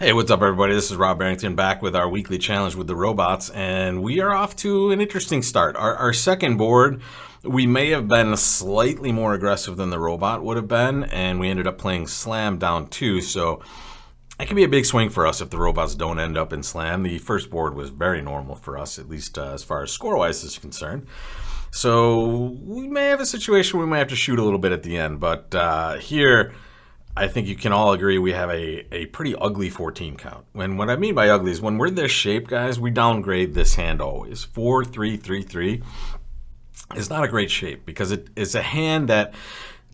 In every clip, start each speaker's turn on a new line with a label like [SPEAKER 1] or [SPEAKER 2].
[SPEAKER 1] Hey, what's up, everybody? This is Rob Barrington back with our weekly challenge with the robots, and we are off to an interesting start. Our second board, we may have been slightly more aggressive than the robot would have been, and we ended up playing Slam down 2, so it can be a big swing for us if the robots don't end up in Slam. The first board was very normal for us, at least as far as score-wise is concerned. So we may have a situation where we might have to shoot a little bit at the end, but here I think you can all agree we have a pretty ugly 14 count. And what I mean by ugly is when we're this shape, guys, we downgrade this hand always. 4-3-3-3 is not a great shape because it is a hand that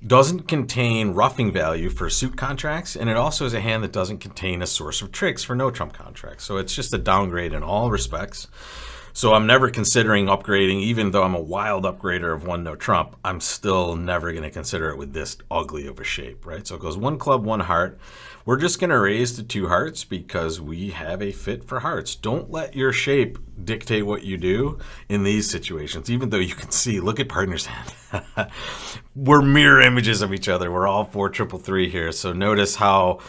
[SPEAKER 1] doesn't contain roughing value for suit contracts, and it also is a hand that doesn't contain a source of tricks for no trump contracts. So it's just a downgrade in all respects. So I'm never considering upgrading, even though I'm a wild upgrader of one no trump, I'm still never going to consider it with this ugly of a shape, right? So it goes 1 club, 1 heart. We're just going to raise to 2 hearts because we have a fit for hearts. Don't let your shape dictate what you do in these situations, even though you can see, look at partner's hand. We're mirror images of each other. We're all 4-3-3 here. So notice how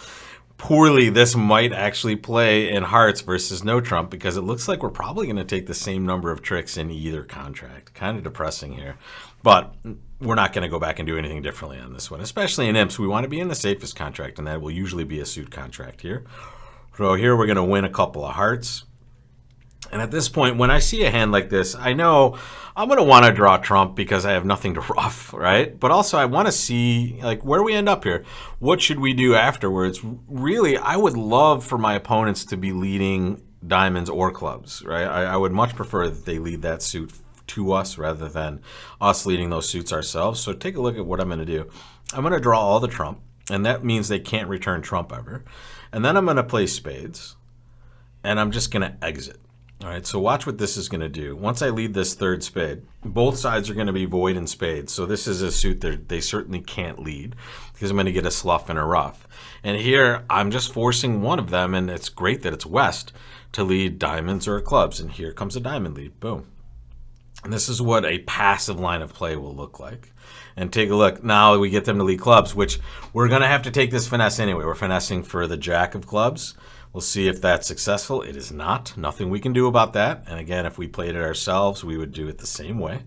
[SPEAKER 1] poorly this might actually play in hearts versus no trump, because it looks like we're probably going to take the same number of tricks in either contract. Kind of depressing here, but we're not going to go back and do anything differently on this one, especially in imps. We want to be in the safest contract, and that will usually be a suit contract here. So here we're going to win a couple of hearts. And at this point, when I see a hand like this, I know I'm going to want to draw trump because I have nothing to ruff, right? But also I want to see like where we end up here. What should we do afterwards? Really, I would love for my opponents to be leading diamonds or clubs, right? I would much prefer that they lead that suit to us rather than us leading those suits ourselves. So take a look at what I'm going to do. I'm going to draw all the trump, and that means they can't return trump ever. And then I'm going to play spades, and I'm just going to exit. All right, so watch what this is going to do. Once I lead this third spade, both sides are going to be void in spades. So this is a suit that they certainly can't lead because I'm going to get a slough and a ruff. And here I'm just forcing one of them, and it's great that it's West, to lead diamonds or clubs. And here comes a diamond lead. Boom. And this is what a passive line of play will look like. And take a look. Now we get them to lead clubs, which we're going to have to take this finesse anyway. We're finessing for the jack of clubs. We'll see if that's successful. It is not. Nothing we can do about that. And again, if we played it ourselves, we would do it the same way.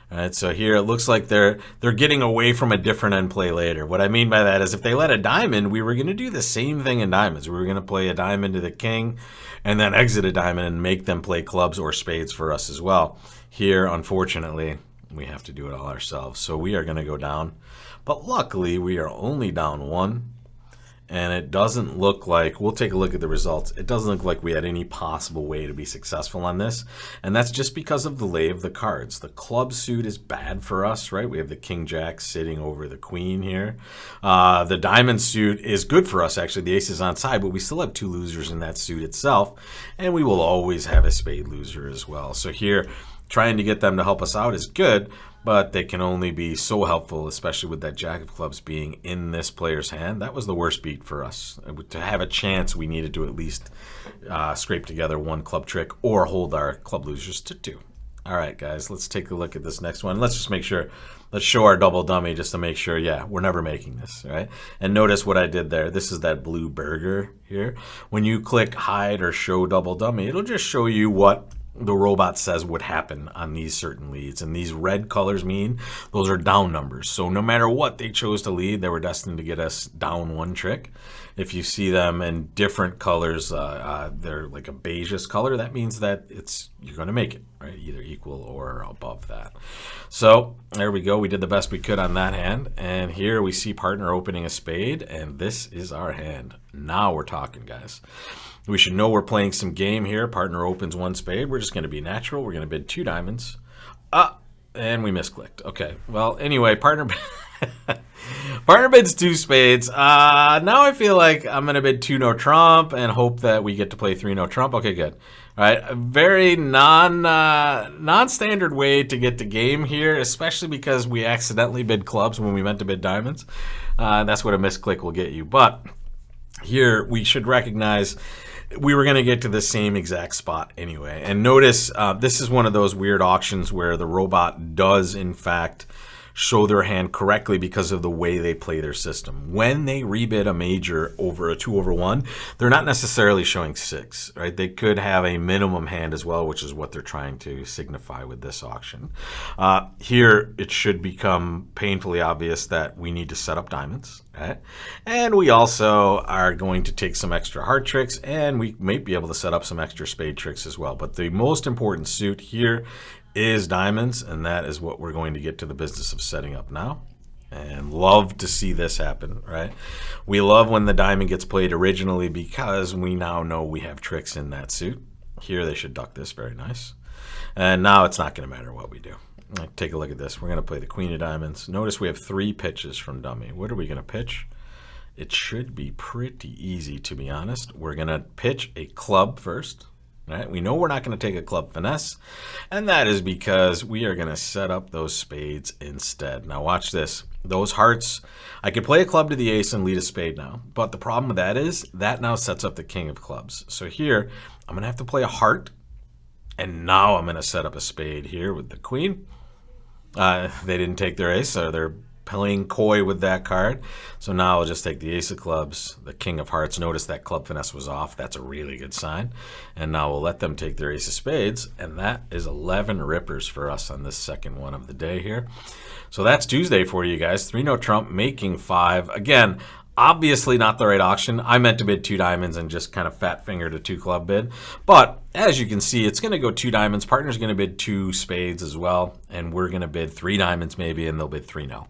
[SPEAKER 1] All right, so here it looks like they're getting away from a different end play later. What I mean by that is if they let a diamond, we were going to do the same thing in diamonds. We were going to play a diamond to the king and then exit a diamond and make them play clubs or spades for us as well. Here, unfortunately, we have to do it all ourselves. So we are going to go down. But luckily, we are only down 1. And it doesn't look like, we'll take a look at the results, it doesn't look like we had any possible way to be successful on this. And that's just because of the lay of the cards. The club suit is bad for us, right? We have the king jack sitting over the queen here. The diamond suit is good for us, actually. The ace is on side, but we still have 2 losers in that suit itself. And we will always have a spade loser as well. So here, trying to get them to help us out is good, but they can only be so helpful, especially with that jack of clubs being in this player's hand. That was the worst beat for us. To have a chance, we needed to at least scrape together 1 club trick or hold our club losers to 2. All right, guys, let's take a look at this next one. Let's just make sure, let's show our double dummy just to make sure, yeah, we're never making this, all right? And notice what I did there. This is that blue burger here. When you click hide or show double dummy, it'll just show you what the robot says would happen on these certain leads. And these red colors mean those are down numbers. So no matter what they chose to lead, they were destined to get us down 1 trick. If you see them in different colors, they're like a beigeish color, that means that you're going to make it, right? Either equal or above that. So there we go. We did the best we could on that hand. And here we see partner opening a spade, and this is our hand. Now we're talking, guys. We should know we're playing some game here. Partner opens 1 spade. We're just going to be natural. We're going to bid 2 diamonds. And we misclicked. Okay. Well, anyway, partner bids 2 spades. Now I feel like I'm going to bid 2 no trump and hope that we get to play 3 no trump. Okay, good. All right. A very non-standard way to get the game here, especially because we accidentally bid clubs when we meant to bid diamonds. That's what a misclick will get you. But here we should recognize we were going to get to the same exact spot anyway. And notice this is one of those weird auctions where the robot does, in fact, show their hand correctly because of the way they play their system. When they rebid a major over a 2/1, they're not necessarily showing 6, right? They could have a minimum hand as well, which is what they're trying to signify with this auction. Here, it should become painfully obvious that we need to set up diamonds, right? And we also are going to take some extra heart tricks, and we may be able to set up some extra spade tricks as well. But the most important suit here is diamonds, and that is what we're going to get to the business of setting up now. And love to see this happen, right? We love when the diamond gets played originally because we now know we have tricks in that suit. Here they should duck this, very nice. And now it's not going to matter what we do. Take a look at this. We're going to play the queen of diamonds. Notice we have 3 pitches from dummy. What are we going to pitch? It should be pretty easy, to be honest. We're going to pitch a club first. Right? We know we're not going to take a club finesse, and that is because we are going to set up those spades instead. Now watch this. Those hearts, I could play a club to the ace and lead a spade now, but the problem with that is that now sets up the king of clubs. So here, I'm going to have to play a heart, and now I'm going to set up a spade here with the queen. They didn't take their ace, so they're playing coy with that card. So now I'll just take the ace of clubs, the king of hearts. Notice that club finesse was off. That's a really good sign. And now we'll let them take their ace of spades. And that is 11 rippers for us on this second one of the day here. So that's Tuesday for you guys. 3-note trump making 5. Again, obviously not the right auction. I meant to bid 2 diamonds and just kind of fat fingered a 2 club bid. But as you can see, it's going to go 2 diamonds. Partner's going to bid 2 spades as well. And we're going to bid 3 diamonds maybe, and they'll bid 3 no.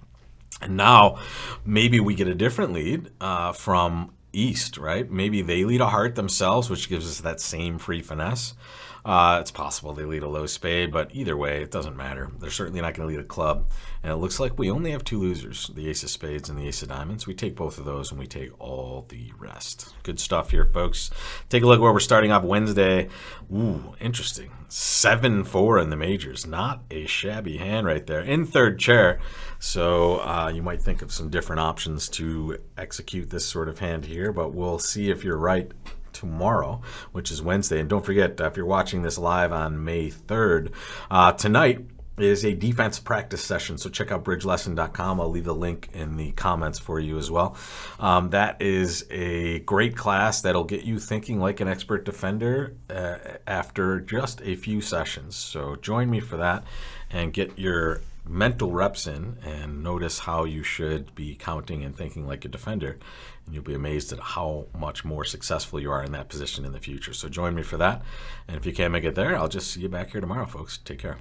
[SPEAKER 1] And now maybe we get a different lead from East, right? Maybe they lead a heart themselves, which gives us that same free finesse. It's possible they lead a low spade, but either way, it doesn't matter. They're certainly not going to lead a club. And it looks like we only have 2 losers, the ace of spades and the ace of diamonds. We take both of those and we take all the rest. Good stuff here, folks. Take a look where we're starting off Wednesday. Ooh, interesting. 7-4 in the majors. Not a shabby hand right there. In third chair. So you might think of some different options to execute this sort of hand here, but we'll see if you're right tomorrow, which is Wednesday. And don't forget, if you're watching this live on May 3rd, tonight is a defense practice session. So check out bridgelesson.com. I'll leave the link in the comments for you as well. That is a great class that'll get you thinking like an expert defender after just a few sessions. So join me for that and get your mental reps in and notice how you should be counting and thinking like a defender, and you'll be amazed at how much more successful you are in that position in the future. So join me for that, and if you can't make it there, I'll just see you back here tomorrow, folks. Take care.